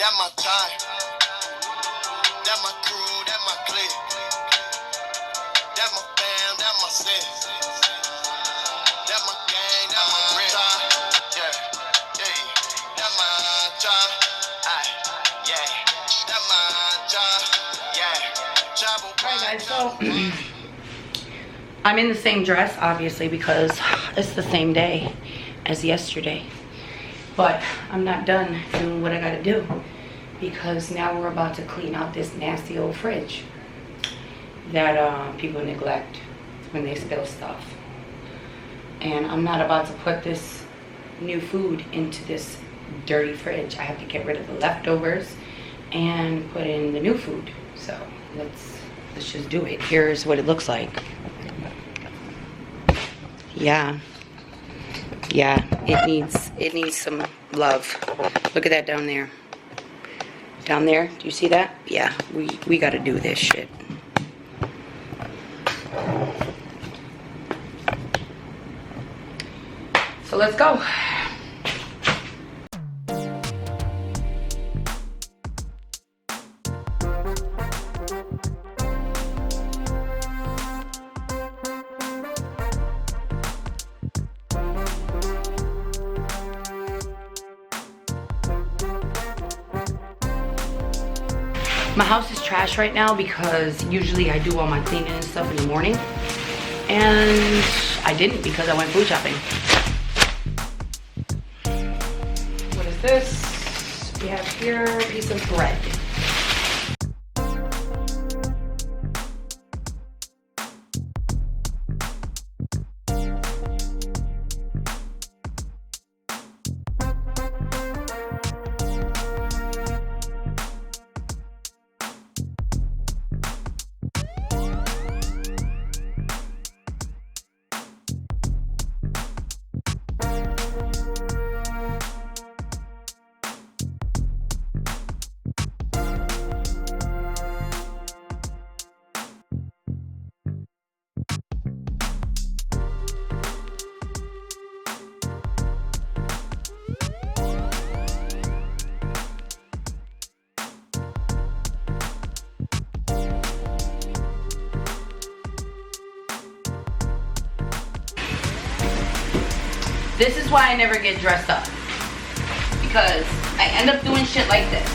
that my time, that my crew, that my clique, that my fam, that my sis, that my gang, that my grip. Yeah, yeah, that my job. Aye, yeah, that my job. Yeah, travel. Alright guys, so I'm in the same dress obviously because it's the same day as yesterday. But I'm not done doing what I gotta do because now we're about to clean out this nasty old fridge that people neglect when they spill stuff. And I'm not about to put this new food into this dirty fridge. I have to get rid of the leftovers and put in the new food. So let's just do it. Here's what it looks like. Yeah, it needs some love. Look at that down there. Down there, do you see that? Yeah, we gotta do this shit. So let's go. My house is trash right now because usually I do all my cleaning and stuff in the morning. And I didn't because I went food shopping. What is this? We have here a piece of bread. This is why I never get dressed up, because I end up doing shit like this.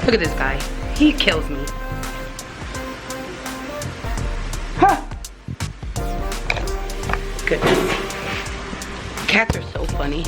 Look at this guy. He kills me. Huh. Goodness. Cats are so funny.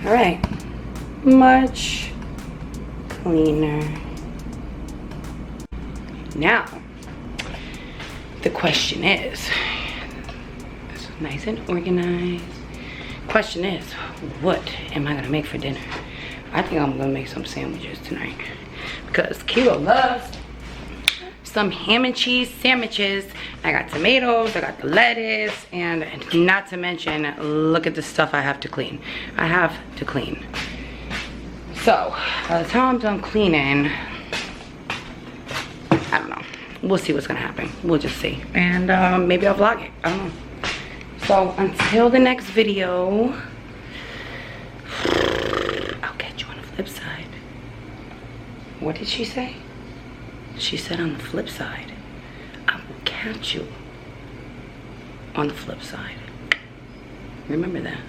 All right, much cleaner. Now, the question is, this is nice and organized. Question is, what am I gonna make for dinner? I think I'm gonna make some sandwiches tonight because Kilo loves some ham and cheese sandwiches. I got tomatoes, I got the lettuce, and not to mention, look at the stuff I have to clean. I have to clean. So, by the time I'm done cleaning, I don't know. We'll see what's gonna happen. We'll just see. And maybe I'll vlog it. I don't know. So, until the next video, I'll catch you on the flip side. What did she say? She said on the flip side. I will catch you on the flip side. Remember that.